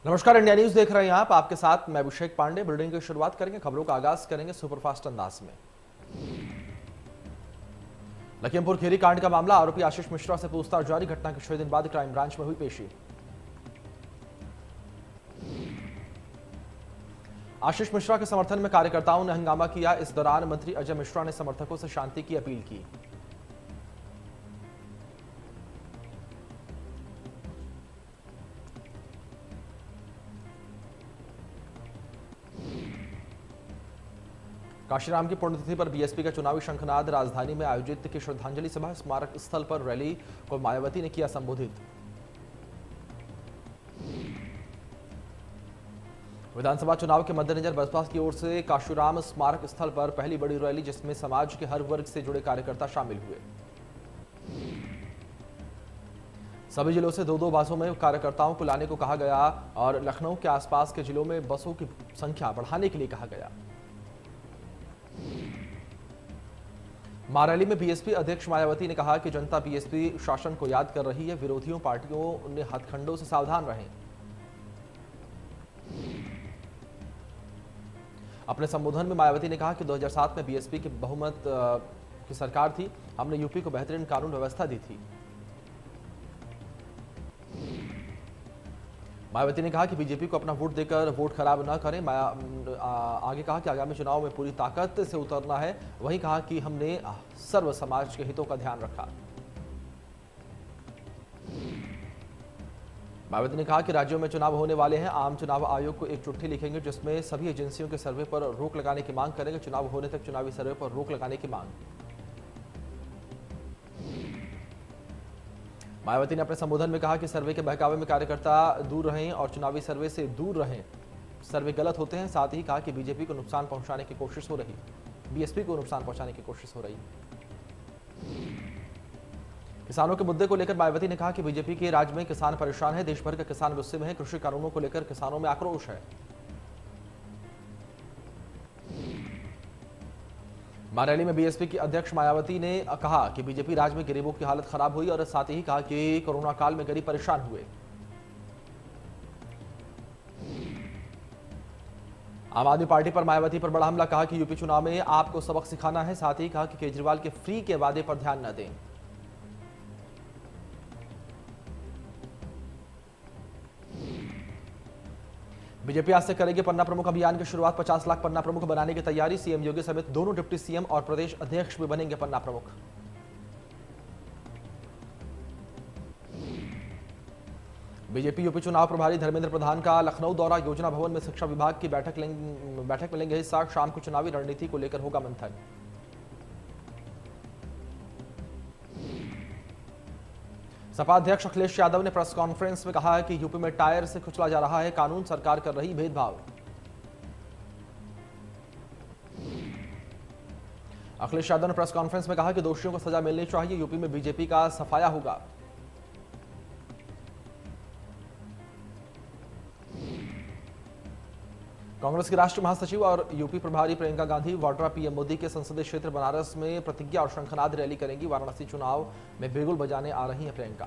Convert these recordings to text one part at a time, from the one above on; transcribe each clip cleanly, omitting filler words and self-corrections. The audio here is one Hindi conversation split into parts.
नमस्कार, इंडिया न्यूज देख रहे हैं आप। आपके साथ मैं अभिषेक पांडे। बुलेटिन की शुरुआत करेंगे, खबरों का आगाज करेंगे सुपरफास्ट अंदाज में। लखीमपुर खीरी कांड का मामला, आरोपी आशीष मिश्रा से पूछताछ जारी। घटना के 6 दिन बाद क्राइम ब्रांच में हुई पेशी। आशीष मिश्रा के समर्थन में कार्यकर्ताओं ने हंगामा किया। इस दौरान मंत्री अजय मिश्रा ने समर्थकों से शांति की अपील की। काशीराम की पुण्यतिथि पर बीएसपी का चुनावी शंखनाद। राजधानी में आयोजित की श्रद्धांजलि सभा। स्मारक स्थल पर रैली को मायावती ने किया संबोधित। विधानसभा चुनाव के मद्देनजर बसपा की ओर से काशीराम स्मारक स्थल पर पहली बड़ी रैली, जिसमें समाज के हर वर्ग से जुड़े कार्यकर्ता शामिल हुए। सभी जिलों से दो बसों में कार्यकर्ताओं को लाने को कहा गया और लखनऊ के आसपास के जिलों में बसों की संख्या बढ़ाने के लिए कहा गया। रैली में बीएसपी अध्यक्ष मायावती ने कहा कि जनता बीएसपी शासन को याद कर रही है। विरोधियों पार्टियों ने हथकंडों से सावधान रहें। अपने संबोधन में मायावती ने कहा कि 2007 में बीएसपी की बहुमत की सरकार थी। हमने यूपी को बेहतरीन कानून व्यवस्था दी थी। मायावती ने कहा कि बीजेपी को अपना वोट देकर वोट खराब न करें। आगे कहा कि आगामी चुनाव में पूरी ताकत से उतरना है। वहीं कहा कि हमने सर्व समाज के हितों का ध्यान रखा। मायावती ने कहा कि राज्यों में चुनाव होने वाले हैं। आम चुनाव आयोग को एक चिट्ठी लिखेंगे, जिसमें सभी एजेंसियों के सर्वे पर रोक लगाने की मांग करेंगे। चुनाव होने तक चुनावी सर्वे पर रोक लगाने की मांग। मायावती ने अपने संबोधन में कहा कि सर्वे के बहकावे में कार्यकर्ता दूर रहें और चुनावी सर्वे से दूर रहें। सर्वे गलत होते हैं। साथ ही कहा कि बीजेपी को नुकसान पहुंचाने की कोशिश हो रही, बीएसपी को नुकसान पहुंचाने की कोशिश हो रही। किसानों के मुद्दे को लेकर मायावती ने कहा कि बीजेपी के राज्य में किसान परेशान है। देश भर के किसान गुस्से में है। कृषि कानूनों को लेकर किसानों में आक्रोश है। रैली में बीएसपी की अध्यक्ष मायावती ने कहा कि बीजेपी राज्य में गरीबों की हालत खराब हुई और साथ ही कहा कि कोरोना काल में गरीब परेशान हुए। आम आदमी पार्टी पर मायावती पर बड़ा हमला। कहा कि यूपी चुनाव में आपको सबक सिखाना है। साथ ही कहा कि केजरीवाल के फ्री के वादे पर ध्यान न दें। बीजेपी आज से करेगी पन्ना प्रमुख अभियान की शुरुआत। 50 लाख पन्ना प्रमुख बनाने की तैयारी। सीएम योगी समेत दोनों डिप्टी सीएम और प्रदेश अध्यक्ष भी बनेंगे पन्ना प्रमुख। बीजेपी यूपी चुनाव प्रभारी धर्मेंद्र प्रधान का लखनऊ दौरा। योजना भवन में शिक्षा विभाग की बैठक में लेंगे हिस्सा। शाम को चुनावी रणनीति को लेकर होगा मंथन। सपा अध्यक्ष अखिलेश यादव ने प्रेस कॉन्फ्रेंस में कहा कि यूपी में टायर से कुचला जा रहा है कानून। सरकार कर रही भेदभाव। अखिलेश यादव ने प्रेस कॉन्फ्रेंस में कहा कि दोषियों को सजा मिलनी चाहिए। यूपी में बीजेपी का सफाया होगा। कांग्रेस की राष्ट्रीय महासचिव और यूपी प्रभारी प्रियंका गांधी वाड्रा पीएम मोदी के संसदीय क्षेत्र बनारस में प्रतिज्ञा और शंखनाद रैली करेंगी। वाराणसी चुनाव में बिगुल बजाने आ रही हैं प्रियंका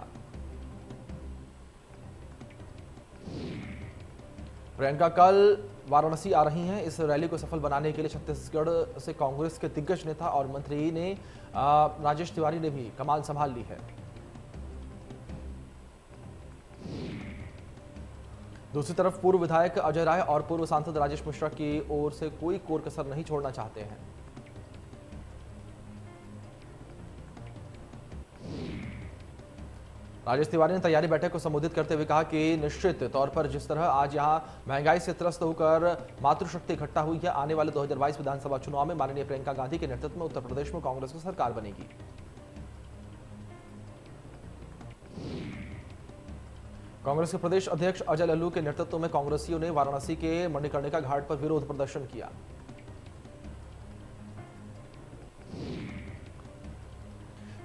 कल वाराणसी आ रही हैं। इस रैली को सफल बनाने के लिए छत्तीसगढ़ से कांग्रेस के दिग्गज नेता और मंत्री ने राजेश तिवारी ने भी कमान संभाल ली है। दूसरी तरफ पूर्व विधायक अजय राय और पूर्व सांसद राजेश मिश्रा की ओर से कोई कोर कसर नहीं छोड़ना चाहते हैं। राजेश तिवारी ने तैयारी बैठक को संबोधित करते हुए कहा कि निश्चित तौर पर जिस तरह आज यहां महंगाई से त्रस्त होकर मातृशक्ति इकट्ठा हुई है, आने वाले 2022 विधानसभा चुनाव में माननीय प्रियंका गांधी के नेतृत्व में उत्तर प्रदेश में कांग्रेस की सरकार बनेगी। कांग्रेस के प्रदेश अध्यक्ष अजय लल्लू के नेतृत्व में कांग्रेसियों ने वाराणसी के मणिकर्णिका घाट पर विरोध प्रदर्शन किया।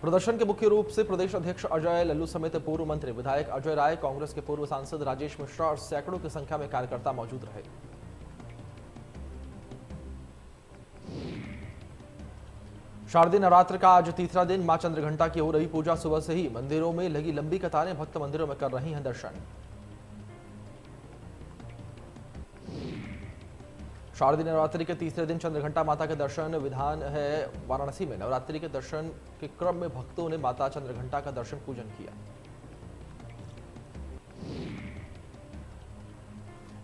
प्रदर्शन के मुख्य रूप से प्रदेश अध्यक्ष अजय लल्लू समेत पूर्व मंत्री विधायक अजय राय, कांग्रेस के पूर्व सांसद राजेश मिश्रा और सैकड़ों की संख्या में कार्यकर्ता मौजूद रहे। शारदीय नवरात्र का आज तीसरा दिन। मां चंद्रघंटा की हो रही पूजा। सुबह से ही मंदिरों में लगी लंबी कतारें। भक्त मंदिरों में कर रही हैं दर्शन। शारदीय नवरात्रि के तीसरे दिन चंद्रघंटा माता के दर्शन विधान है। वाराणसी में नवरात्रि के दर्शन के क्रम में भक्तों ने माता चंद्रघंटा का दर्शन पूजन किया।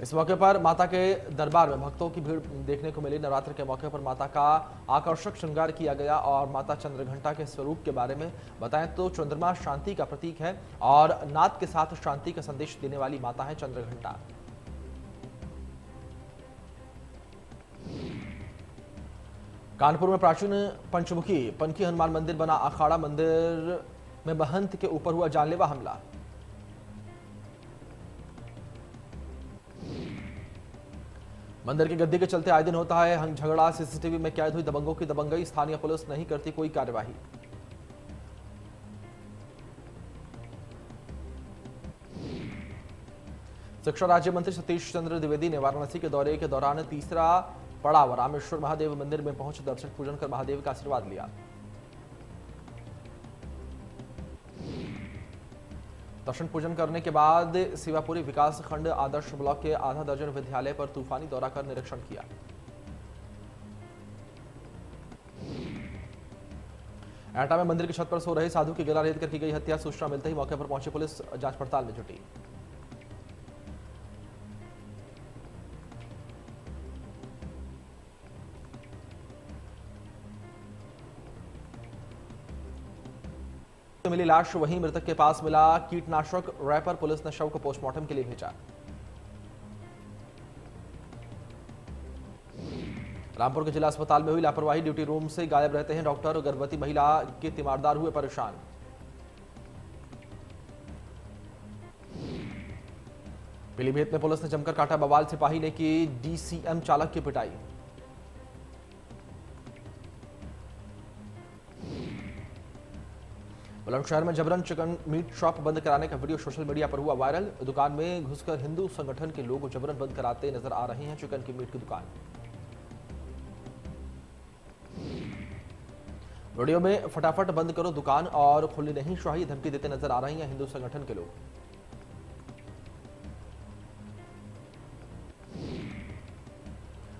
इस मौके पर माता के दरबार में भक्तों की भीड़ देखने को मिली। नवरात्र के मौके पर माता का आकर्षक श्रृंगार किया गया और माता चंद्रघंटा के स्वरूप के बारे में बताएं तो चंद्रमा शांति का प्रतीक है और नाद के साथ शांति का संदेश देने वाली माता है चंद्रघंटा। कानपुर में प्राचीन पंचमुखी पनकी हनुमान मंदिर बना अखाड़ा। मंदिर में महंत के ऊपर हुआ जानलेवा हमला। मंदिर की गद्दी के चलते आए दिन होता है झगड़ा। सीसीटीवी में कैद हुई दबंगों की दबंगई। स्थानीय पुलिस नहीं करती कोई कार्यवाही। शिक्षा राज्य मंत्री सतीश चंद्र द्विवेदी ने वाराणसी के दौरे के दौरान तीसरा पड़ाव रामेश्वर महादेव मंदिर में पहुंच दर्शन पूजन कर महादेव का आशीर्वाद लिया। दर्शन पूजन करने के बाद शिवापुरी विकास खंड आदर्श ब्लॉक के आधा दर्जन विद्यालय पर तूफानी दौरा कर निरीक्षण किया। एटा में मंदिर की छत पर सो रहे साधु की गला रेत कर की गई हत्या। सूचना मिलते ही मौके पर पहुंची पुलिस जांच पड़ताल में जुटी। मिली लाश वहीं मृतक के पास मिला कीटनाशक रैपर। पुलिस ने शव को पोस्टमार्टम के लिए भेजा। रामपुर के जिला अस्पताल में हुई लापरवाही। ड्यूटी रूम से गायब रहते हैं डॉक्टर। गर्भवती महिला के तीमारदार हुए परेशान। पीलीभीत में पुलिस ने जमकर काटा बवाल। सिपाही ने की डीसीएम चालक की पिटाई। बुलंदशहर में जबरन चिकन मीट शॉप बंद कराने का वीडियो सोशल मीडिया पर हुआ वायरल। दुकान में घुसकर हिंदू संगठन के लोग जबरन बंद कराते नजर आ रहे हैं चिकन की मीट की दुकान। वीडियो में फटाफट बंद करो दुकान और खुलनी नहीं चाहिए धमकी देते नजर आ रहे हैं हिंदू संगठन के लोग।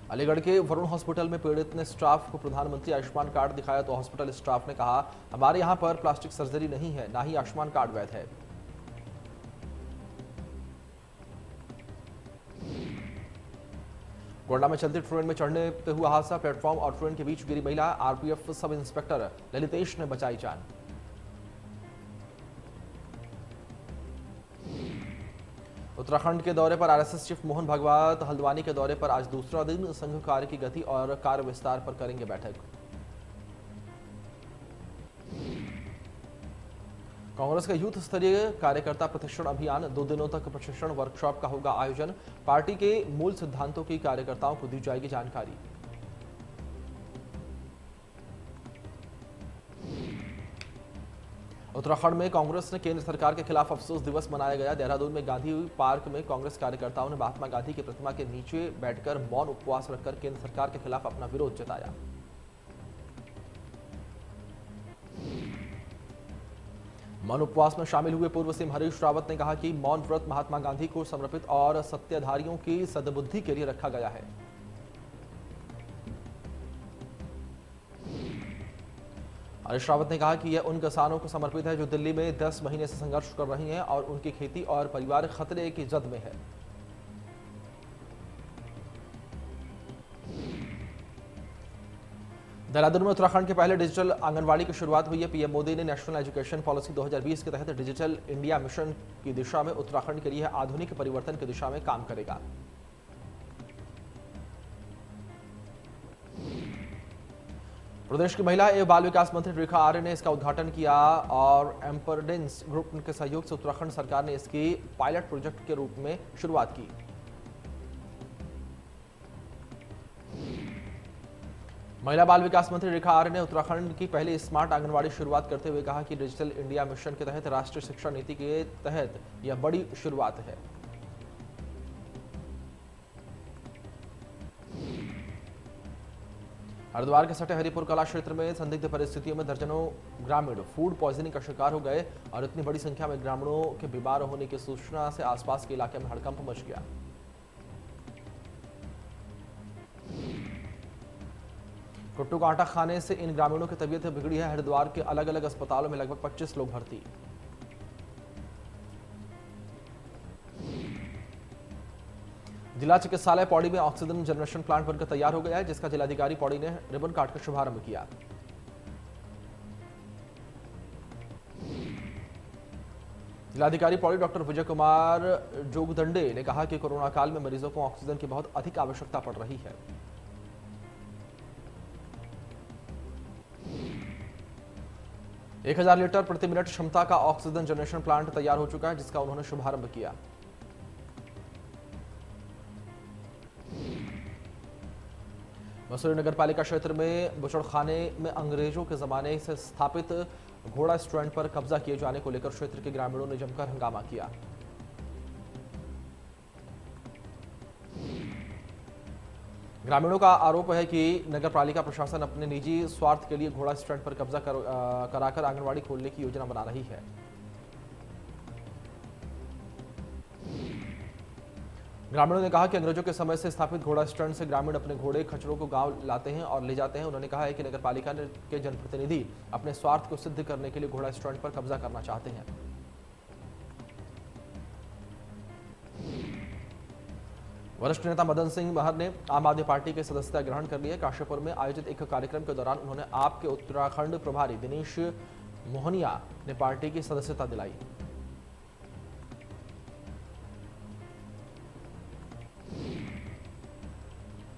अलीगढ़ के वरुण हॉस्पिटल में पीड़ित ने स्टाफ को प्रधानमंत्री आयुष्मान कार्ड दिखाया तो हॉस्पिटल स्टाफ ने कहा हमारे यहां पर प्लास्टिक सर्जरी नहीं है, ना ही आयुष्मान कार्ड वैध है। गोंडा में चलती ट्रेन में चढ़ने पे हुआ हादसा। प्लेटफॉर्म और ट्रेन के बीच गिरी महिला। आरपीएफ सब इंस्पेक्टर ललितेश ने बचाई जान। उत्तराखंड के दौरे पर आरएसएस चीफ मोहन भागवत हल्द्वानी के दौरे पर आज दूसरा दिन संघ कार्य की गति और कार्य विस्तार पर करेंगे बैठक। कांग्रेस का यूथ स्तरीय कार्यकर्ता प्रशिक्षण अभियान 2 दिनों तक प्रशिक्षण वर्कशॉप का होगा आयोजन। पार्टी के मूल सिद्धांतों की कार्यकर्ताओं को दी जाएगी जानकारी। उत्तराखंड में कांग्रेस ने केंद्र सरकार के खिलाफ अफसोस दिवस मनाया गया। देहरादून में गांधी पार्क में कांग्रेस कार्यकर्ताओं ने महात्मा गांधी की प्रतिमा के नीचे बैठकर मौन उपवास रखकर केंद्र सरकार के खिलाफ अपना विरोध जताया। मौन उपवास में शामिल हुए पूर्व सीएम हरीश रावत ने कहा कि मौन व्रत महात्मा गांधी को समर्पित और सत्याधारियों की सद्बुद्धि के लिए रखा गया है। हरीश रावत ने कहा कि यह उन किसानों को समर्पित है जो दिल्ली में 10 महीने से संघर्ष कर रही हैं और उनकी खेती और परिवार खतरे की जद में है। देहरादून में उत्तराखंड के पहले डिजिटल आंगनवाड़ी की शुरुआत हुई है। पीएम मोदी ने नेशनल एजुकेशन पॉलिसी 2020 के तहत डिजिटल इंडिया मिशन की दिशा में उत्तराखंड के लिए आधुनिक परिवर्तन की दिशा में काम करेगा। प्रदेश की महिला एवं बाल विकास मंत्री रेखा आर्य ने इसका उद्घाटन किया और एम्परडेंस ग्रुप के सहयोग से उत्तराखंड सरकार ने इसकी पायलट प्रोजेक्ट के रूप में शुरुआत की। महिला बाल विकास मंत्री रेखा आर्य ने उत्तराखंड की पहली स्मार्ट आंगनवाड़ी शुरुआत करते हुए कहा कि डिजिटल इंडिया मिशन के तहत राष्ट्रीय शिक्षा नीति के तहत यह बड़ी शुरुआत है। हरिद्वार के सटे हरिपुर कला क्षेत्र में संदिग्ध परिस्थितियों में दर्जनों ग्रामीण फूड पॉइजनिंग का शिकार हो गए और इतनी बड़ी संख्या में ग्रामीणों के बीमार होने की सूचना से आसपास के इलाके में हड़कंप मच गया। कुट्टू का आटा खाने से इन ग्रामीणों की तबीयत बिगड़ी है। हरिद्वार के अलग अलग अस्पतालों में लगभग 25 लोग भर्ती। जिला चिकित्सालय पौड़ी में ऑक्सीजन जनरेशन प्लांट बनकर तैयार हो गया है, जिसका जिलाधिकारी पौड़ी ने रिबन काटकर शुभारंभ किया। जिलाधिकारी पौड़ी डॉक्टर विजय कुमार जोगदंडे ने कहा कि कोरोना काल में मरीजों को ऑक्सीजन की बहुत अधिक आवश्यकता पड़ रही है। 1000 लीटर प्रति मिनट क्षमता का ऑक्सीजन जनरेशन प्लांट तैयार हो चुका है, जिसका उन्होंने शुभारंभ किया। मसूरी नगर पालिका क्षेत्र में बुचड़खाने में अंग्रेजों के जमाने से स्थापित घोड़ा स्टैंड पर कब्जा किए जाने को लेकर क्षेत्र के ग्रामीणों ने जमकर हंगामा किया। ग्रामीणों का आरोप है कि नगर पालिका प्रशासन अपने निजी स्वार्थ के लिए घोड़ा स्टैंड पर कब्जा कराकर आंगनवाड़ी खोलने की योजना बना रही है। ग्रामीणों ने कहा कि अंग्रेजों के समय से स्थापित घोड़ा स्टैंड से ग्रामीण अपने घोड़े खच्चरों को गांव लाते हैं और ले जाते हैं। उन्होंने कहा है कि नगर पालिका के जनप्रतिनिधि अपने स्वार्थ को सिद्ध करने के लिए घोड़ा स्टैंड पर कब्जा करना चाहते हैं। वरिष्ठ नेता मदन सिंह महर ने आम आदमी पार्टी की सदस्यता ग्रहण कर ली है। काशीपुर में आयोजित एक कार्यक्रम के दौरान उन्होंने आप के उत्तराखंड प्रभारी दिनेश मोहनिया ने पार्टी की सदस्यता दिलाई।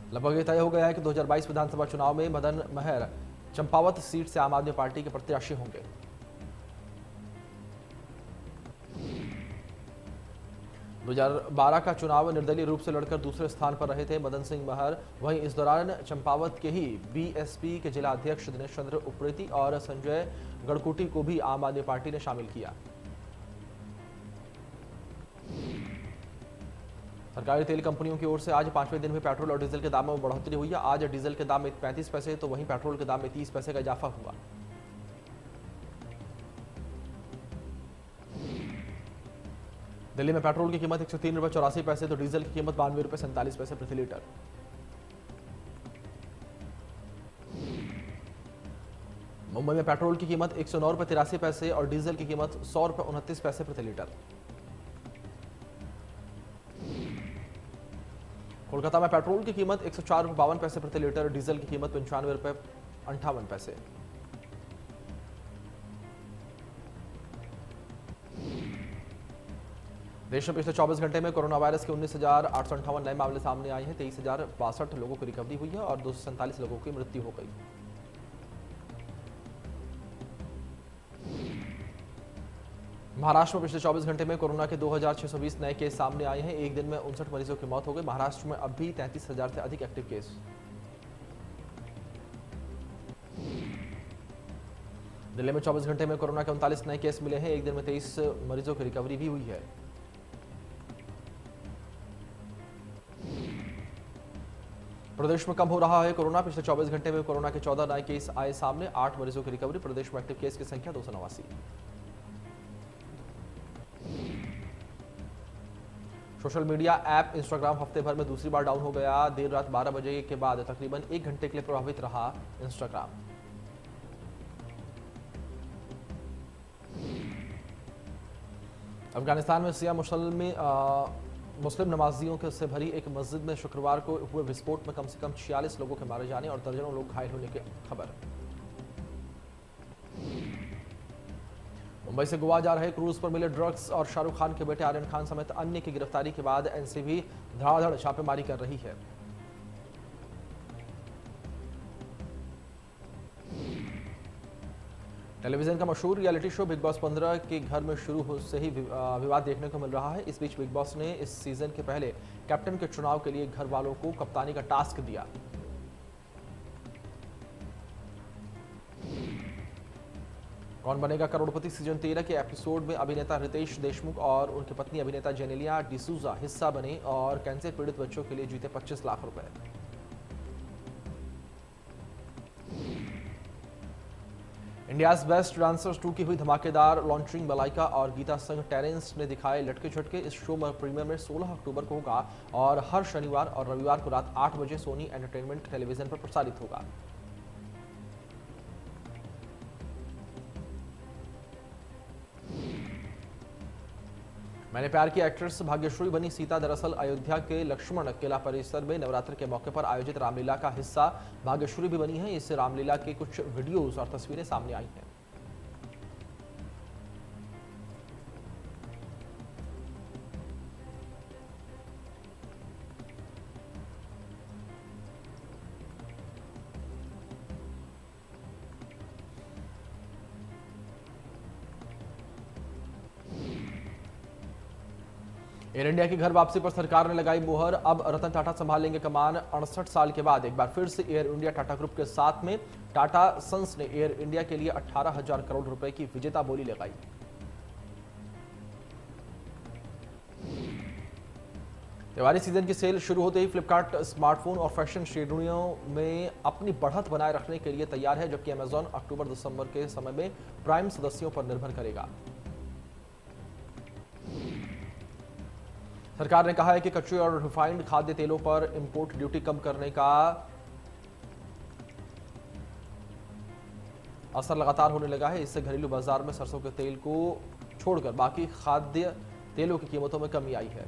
लगभग ये तय हो गया है कि 2022 विधानसभा चुनाव में मदन महर चंपावत सीट से आम आदमी पार्टी के प्रत्याशी होंगे। दो 2012 का चुनाव निर्दलीय रूप से लड़कर दूसरे स्थान पर रहे थे मदन सिंह महर। वहीं इस दौरान चंपावत के ही बीएसपी के जिला अध्यक्ष दिनेश चंद्र उप्रेती और संजय गढ़कुटी को भी आम आदमी पार्टी ने शामिल किया। सरकारी तेल कंपनियों की ओर से आज 5वें दिन में पेट्रोल और डीजल के दामों में बढ़ोतरी हुई है। आज डीजल के दाम में 35 पैसे तो वहीं पेट्रोल के दाम में 30 पैसे का इजाफा हुआ। दिल्ली में पेट्रोल की कीमत 103 रुपये 84 पैसे तो डीजल की कीमत 92 रुपये 47 पैसे प्रति लीटर। मुंबई में पेट्रोल की कीमत 109 रुपये 83 पैसे और डीजल की कीमत 100 रुपये 29 पैसे प्रति लीटर। कोलकाता में पेट्रोल की कीमत 104 रुपये 52 पैसे प्रति लीटर, डीजल की कीमत 95 रुपये 58 पैसे। देश में पिछले 24 घंटे में कोरोना वायरस के 19,858 नए मामले सामने आए हैं। 23,062 लोगों की रिकवरी हुई है और 247 लोगों की मृत्यु हो गई। महाराष्ट्र में पिछले 24 घंटे में कोरोना के 2,620 नए केस सामने आए हैं। एक दिन में 59 मरीजों की मौत हो गई। महाराष्ट्र में अब भी 33,000 से अधिक एक्टिव केस। दिल्ली में 24 घंटे में कोरोना के 39 नए केस मिले हैं। एक दिन में 23 मरीजों की रिकवरी भी हुई है। प्रदेश में कम हो रहा है कोरोना। पिछले 24 घंटे में कोरोना के 14 नए केस आए सामने। 8 मरीजों की रिकवरी। प्रदेश में एक्टिव केस की संख्या 289। सोशल मीडिया ऐप इंस्टाग्राम हफ्ते भर में दूसरी बार डाउन हो गया। देर रात 12 बजे के बाद तकरीबन 1 घंटे के लिए प्रभावित रहा इंस्टाग्राम। अफगानिस्तान में शिया मुस्लिम नमाजियों के से भरी एक मस्जिद में शुक्रवार को हुए विस्फोट में कम से कम 46 लोगों के मारे जाने और दर्जनों लोग घायल होने की खबर। मुंबई से गोवा जा रहे क्रूज पर मिले ड्रग्स और शाहरुख खान के बेटे आर्यन खान समेत अन्य की गिरफ्तारी के बाद एनसीबी धड़ाधड़ छापेमारी कर रही है। टेलीविजन का मशहूर रियलिटी शो बिग बॉस 15 के घर में शुरू से ही विवाद देखने को मिल रहा है। इस बीच बिग बॉस ने इस सीजन के पहले कैप्टन के चुनाव के लिए घर वालों को कप्तानी का टास्क दिया। कौन बनेगा करोड़पति सीजन 13 के एपिसोड में अभिनेता रितेश देशमुख और उनकी पत्नी अभिनेता जेनेलिया डिसूजा हिस्सा बने और कैंसर पीड़ित बच्चों के लिए जीते 25 लाख रुपए। इंडियाज बेस्ट डांसर्स 2 की हुई धमाकेदार लॉन्चिंग। मलाइका और गीता संग टेरेंस ने दिखाए लटके झटके। इस शो में प्रीमियर में 16 अक्टूबर को होगा और हर शनिवार और रविवार को रात 8 बजे सोनी एंटरटेनमेंट टेलीविजन पर प्रसारित होगा। मैंने प्यार की एक्ट्रेस भाग्यश्री बनी सीता। दरअसल अयोध्या के लक्ष्मण किला परिसर में नवरात्र के मौके पर आयोजित रामलीला का हिस्सा भाग्यश्री भी बनी है। इस रामलीला के कुछ वीडियोज और तस्वीरें सामने आई हैं। एयर इंडिया की घर वापसी पर सरकार ने लगाई मुहर। अब रतन टाटा संभालेंगे कमान। 68 साल के बाद एक बार फिर से एयर इंडिया टाटा ग्रुप के साथ में टाटा सन्स ने एयर इंडिया के लिए 18,000 करोड़ रुपए की विजेता बोली लगाई। त्योहारी सीजन की सेल शुरू होते ही फ्लिपकार्ट स्मार्टफोन और फैशन श्रेणियों में अपनी बढ़त बनाए रखने के लिए तैयार है, जबकि अमेजॉन अक्टूबर-दिसंबर के समय में प्राइम सदस्यों पर निर्भर करेगा। सरकार ने कहा है कि कच्चे और रिफाइंड खाद्य तेलों पर इंपोर्ट ड्यूटी कम करने का असर लगातार होने लगा है। इससे घरेलू बाजार में सरसों के तेल को छोड़कर बाकी खाद्य तेलों की कीमतों में कमी आई है।